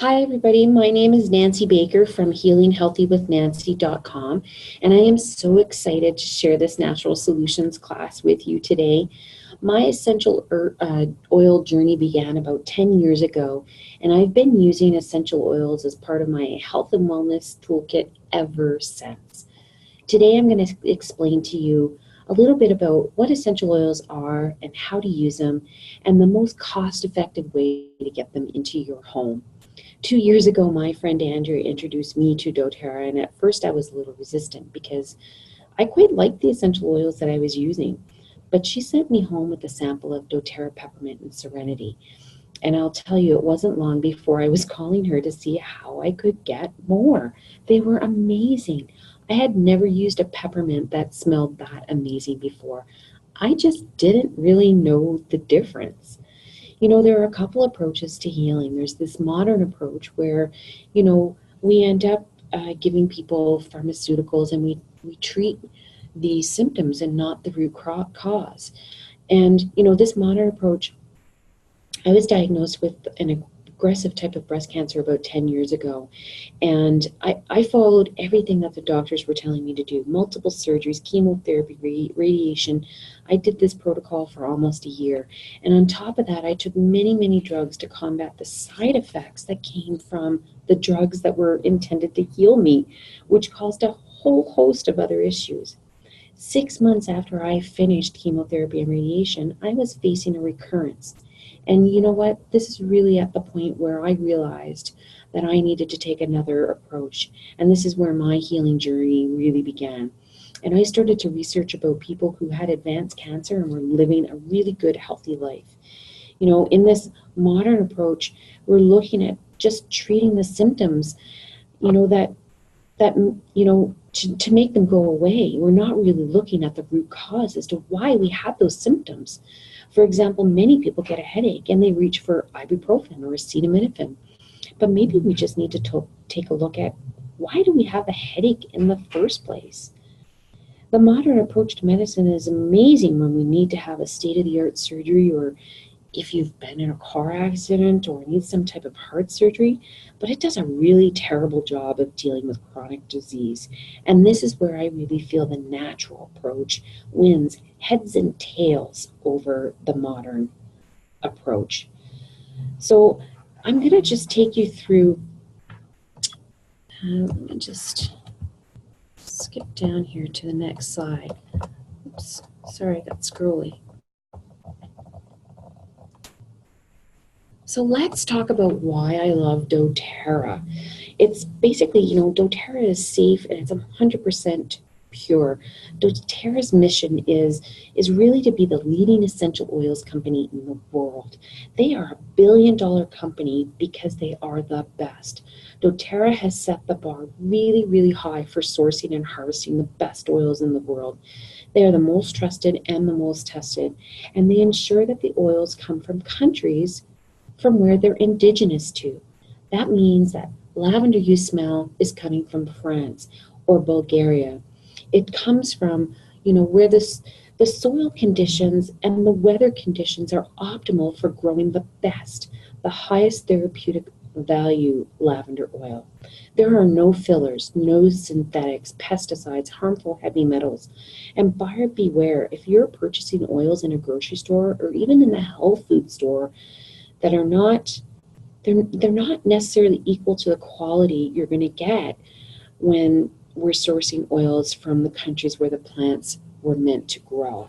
Hi, everybody. My name is Nancy Baker from healinghealthywithnancy.com, and I am so excited to share this natural solutions class with you today. My essential oil journey began about 10 years ago, and I've been using essential oils as part of my health and wellness toolkit ever since. Today, I'm going to explain to you a little bit about what essential oils are and how to use them, and the most cost-effective way to get them into your home. 2 years ago, my friend Andrea introduced me to doTERRA, and at first I was a little resistant because I quite liked the essential oils that I was using. But she sent me home with a sample of doTERRA Peppermint and Serenity. And I'll tell you, it wasn't long before I was calling her to see how I could get more. They were amazing. I had never used a peppermint that smelled that amazing before. I just didn't really know the difference. There are a couple approaches to healing. There's this modern approach where, we end up giving people pharmaceuticals, and we treat the symptoms and not the root cause. And, this modern approach, I was diagnosed with an aggressive type of breast cancer about 10 years ago. And I followed everything that the doctors were telling me to do: multiple surgeries, chemotherapy, radiation. I did this protocol for almost a year. And on top of that, I took many, many drugs to combat the side effects that came from the drugs that were intended to heal me, which caused a whole host of other issues. 6 months after I finished chemotherapy and radiation, I was facing a recurrence. And you know what? This is really at the point where I realized that I needed to take another approach. And this is where my healing journey really began. And I started to research about people who had advanced cancer and were living a really good, healthy life. In this modern approach, we're looking at just treating the symptoms, that to make them go away. We're not really looking at the root cause as to why we have those symptoms. For example, many people get a headache and they reach for ibuprofen or acetaminophen. But maybe we just need to take a look at, why do we have a headache in the first place? The modern approach to medicine is amazing when we need to have a state-of-the-art surgery, or if you've been in a car accident or need some type of heart surgery, but it does a really terrible job of dealing with chronic disease. And this is where I really feel the natural approach wins heads and tails over the modern approach. So I'm going to just take you through, let me just skip down here to the next slide. Oops, sorry, I got scrolly. So let's talk about why I love doTERRA. It's basically, doTERRA is safe and it's 100% pure. doTERRA's mission is really to be the leading essential oils company in the world. They are a billion-dollar company because they are the best. doTERRA has set the bar really, really high for sourcing and harvesting the best oils in the world. They are the most trusted and the most tested, and they ensure that the oils come from countries from where they're indigenous to. That means that lavender you smell is coming from France or Bulgaria. It comes from, where the soil conditions and the weather conditions are optimal for growing the best, the highest therapeutic value lavender oil. There are no fillers, no synthetics, pesticides, harmful heavy metals. And buyer beware, if you're purchasing oils in a grocery store or even in the health food store that are not, they're not necessarily equal to the quality you're going to get when we're sourcing oils from the countries where the plants were meant to grow.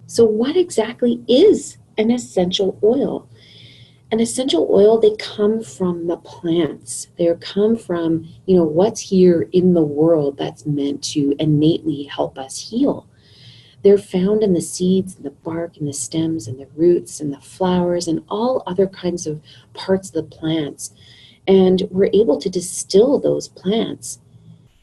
So what exactly is an essential oil? An essential oil, they come from the plants. They come from, what's here in the world that's meant to innately help us heal. They're found in the seeds and the bark and the stems and the roots and the flowers and all other kinds of parts of the plants. And we're able to distill those plants.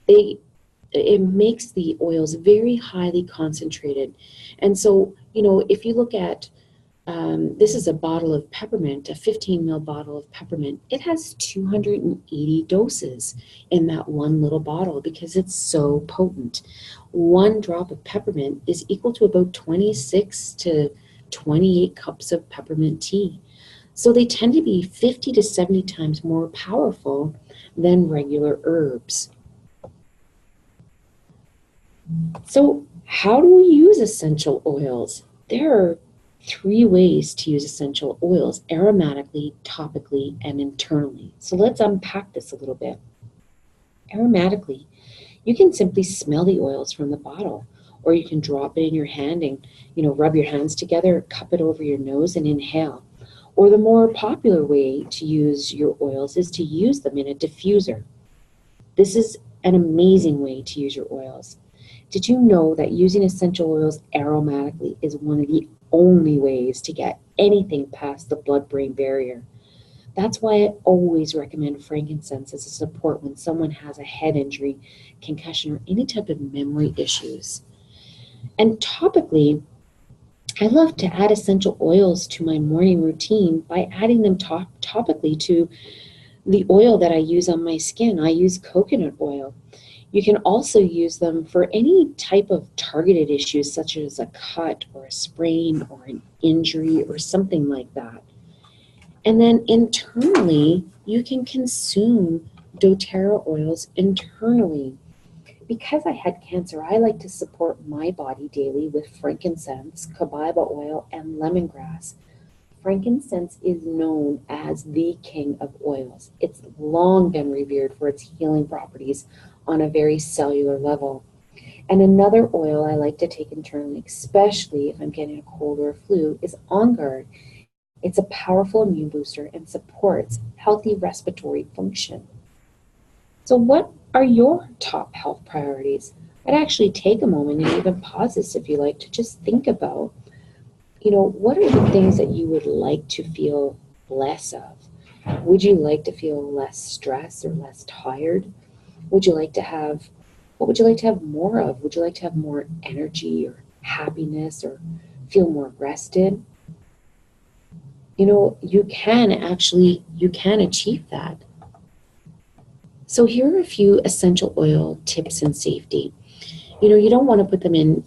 It makes the oils very highly concentrated. And so, if you look at, this is a bottle of peppermint, a 15 ml bottle of peppermint. It has 280 doses in that one little bottle because it's so potent. One drop of peppermint is equal to about 26 to 28 cups of peppermint tea. So they tend to be 50 to 70 times more powerful than regular herbs. So how do we use essential oils? There are 3 ways to use essential oils: aromatically, topically, and internally. So let's unpack this a little bit. Aromatically, you can simply smell the oils from the bottle, or you can drop it in your hand and, rub your hands together, cup it over your nose and inhale. Or the more popular way to use your oils is to use them in a diffuser. This is an amazing way to use your oils. Did you know that using essential oils aromatically is one of the only ways to get anything past the blood-brain barrier? That's why I always recommend frankincense as a support when someone has a head injury, concussion, or any type of memory issues. And topically, I love to add essential oils to my morning routine by adding them topically to the oil that I use on my skin. I use coconut oil. You can also use them for any type of targeted issues, such as a cut or a sprain or an injury or something like that. And then internally, you can consume doTERRA oils internally. Because I had cancer, I like to support my body daily with frankincense, cobaiba oil, and lemongrass. Frankincense is known as the king of oils. It's long been revered for its healing properties on a very cellular level. And another oil I like to take internally, especially if I'm getting a cold or a flu, is On Guard. It's a powerful immune booster and supports healthy respiratory function. So what are your top health priorities? I'd actually take a moment and even pause this if you like to just think about, what are the things that you would like to feel less of? Would you like to feel less stressed or less tired? What would you like to have more of? Would you like to have more energy or happiness or feel more rested? You can achieve that. So here are a few essential oil tips and safety. You don't want to put them in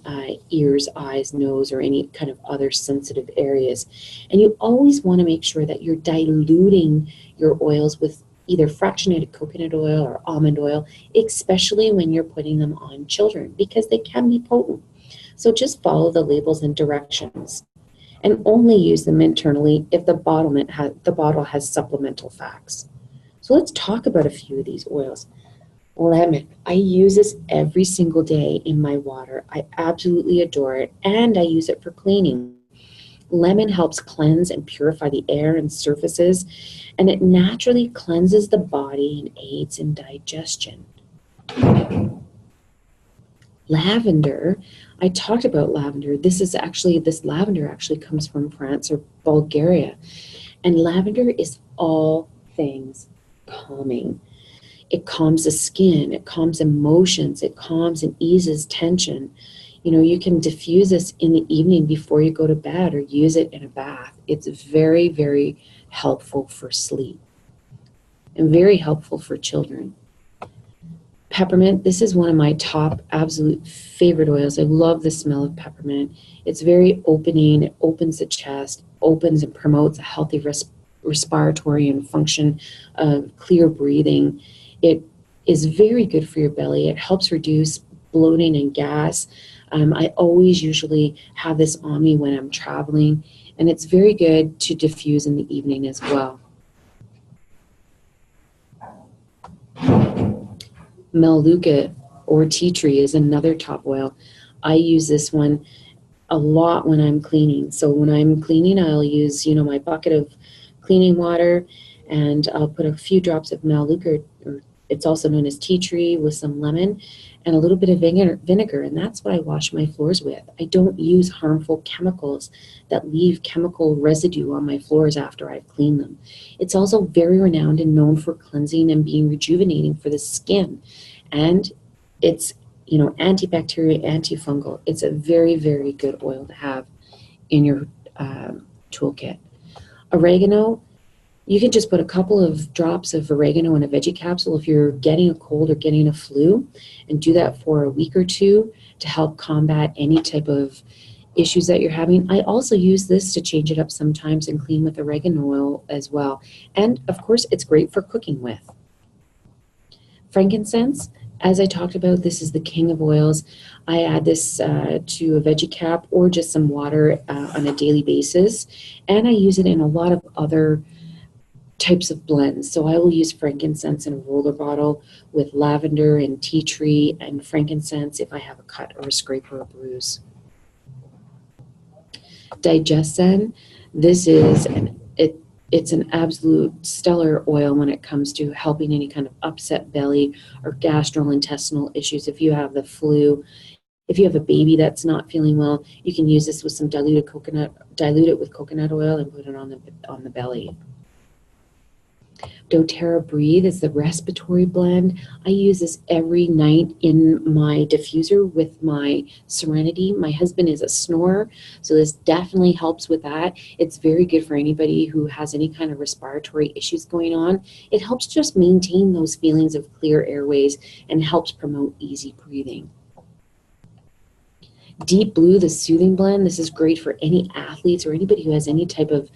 ears, eyes, nose, or any kind of other sensitive areas. And you always want to make sure that you're diluting your oils with either fractionated coconut oil or almond oil, especially when you're putting them on children, because they can be potent. So just follow the labels and directions, and only use them internally if the bottle has supplemental facts. So let's talk about a few of these oils. Lemon. I use this every single day in my water. I absolutely adore it, and I use it for cleaning. Lemon helps cleanse and purify the air and surfaces, and it naturally cleanses the body and aids in digestion. Lavender. I talked about lavender. This lavender actually comes from France or Bulgaria, and lavender is all things calming. It calms the skin, it calms emotions, it calms and eases tension. You can diffuse this in the evening before you go to bed or use it in a bath. It's very, very helpful for sleep and very helpful for children. Peppermint, this is one of my top absolute favorite oils. I love the smell of peppermint. It's very opening. It opens the chest, opens and promotes a healthy respiratory and function of clear breathing. It is very good for your belly. It helps reduce bloating and gas. I always usually have this on me when I'm traveling, and it's very good to diffuse in the evening as well. Melaleuca or tea tree is another top oil. I use this one a lot when I'm cleaning. So when I'm cleaning, I'll use, my bucket of cleaning water, and I'll put a few drops of Melaleuca, or it's also known as tea tree, with some lemon and a little bit of vinegar, and that's what I wash my floors with. I don't use harmful chemicals that leave chemical residue on my floors after I've cleaned them. It's also very renowned and known for cleansing and being rejuvenating for the skin, and it's antibacterial, antifungal. It's a very, very good oil to have in your toolkit. Oregano. You can just put a couple of drops of oregano in a veggie capsule if you're getting a cold or getting a flu, and do that for a week or two to help combat any type of issues that you're having. I also use this to change it up sometimes and clean with oregano oil as well. And of course, it's great for cooking with. Frankincense, as I talked about, this is the king of oils. I add this to a veggie cap or just some water on a daily basis. And I use it in a lot of other types of blends. So I will use frankincense in a roller bottle with lavender and tea tree and frankincense if I have a cut or a scrape or a bruise. Digestin, this is it's an absolute stellar oil when it comes to helping any kind of upset belly or gastrointestinal issues. If you have the flu, if you have a baby that's not feeling well, you can use this with some dilute it with coconut oil and put it on the belly. doTERRA Breathe is the respiratory blend. I use this every night in my diffuser with my Serenity. My husband is a snorer, so this definitely helps with that. It's very good for anybody who has any kind of respiratory issues going on. It helps just maintain those feelings of clear airways and helps promote easy breathing. Deep Blue, the soothing blend. This is great for any athletes or anybody who has any type of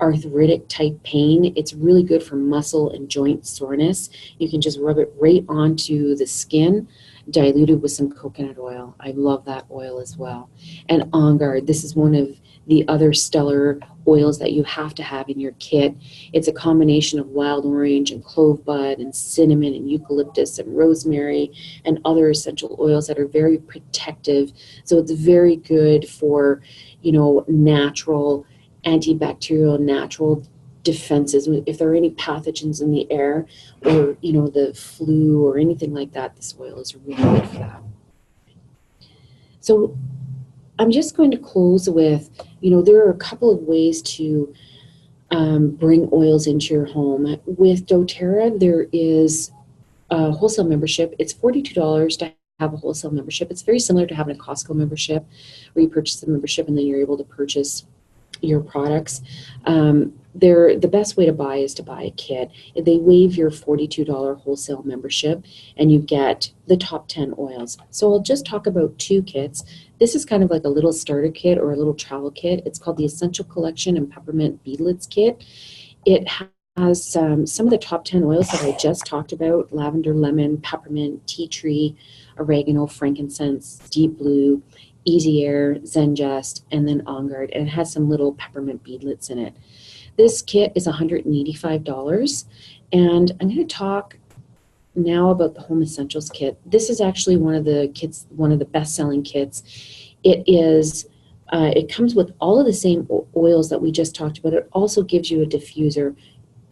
arthritic type pain. It's really good for muscle and joint soreness. You can just rub it right onto the skin, diluted with some coconut oil. I love that oil as well. And On Guard, this is one of the other stellar oils that you have to have in your kit. It's a combination of wild orange and clove bud and cinnamon and eucalyptus and rosemary and other essential oils that are very protective. So it's very good for, natural antibacterial, natural defenses. If there are any pathogens in the air or, the flu or anything like that, this oil is really good for that. So I'm just going to close with, there are a couple of ways to bring oils into your home. With doTERRA, there is a wholesale membership. It's $42 to have a wholesale membership. It's very similar to having a Costco membership where you purchase the membership and then you're able to purchase your products. The best way to buy is to buy a kit. They waive your $42 wholesale membership and you get the top 10 oils. So I'll just talk about 2 kits. This is kind of like a little starter kit or a little travel kit. It's called the Essential Collection and Peppermint Beadlets Kit. It has some of the top 10 oils that I just talked about: lavender, lemon, peppermint, tea tree, oregano, frankincense, deep blue, Easy Air, Zengest, and then On Guard, and it has some little peppermint beadlets in it. This kit is $185, and I'm going to talk now about the Home Essentials kit. This is actually one of the best-selling kits. It comes with all of the same oils that we just talked about. It also gives you a diffuser.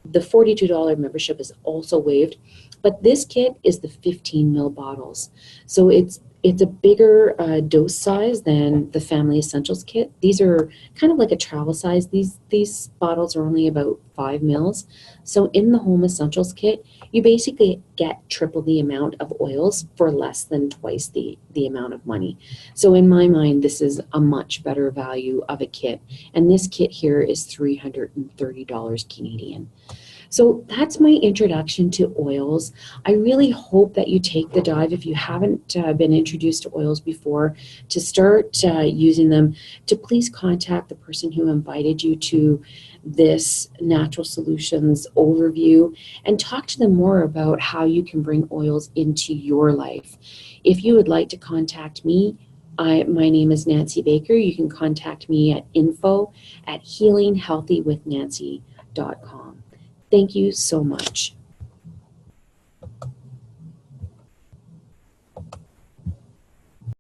The $42 membership is also waived, but this kit is the 15 ml bottles. So it's a bigger dose size than the Family Essentials kit. These are kind of like a travel size. These bottles are only about 5 mils. So in the Home Essentials kit, you basically get triple the amount of oils for less than twice the amount of money. So in my mind, this is a much better value of a kit. And this kit here is $330 Canadian. So that's my introduction to oils. I really hope that you take the dive, if you haven't been introduced to oils before, to start using them, to please contact the person who invited you to this Natural Solutions overview and talk to them more about how you can bring oils into your life. If you would like to contact me, my name is Nancy Baker. You can contact me at info@healinghealthywithnancy.com. Thank you so much.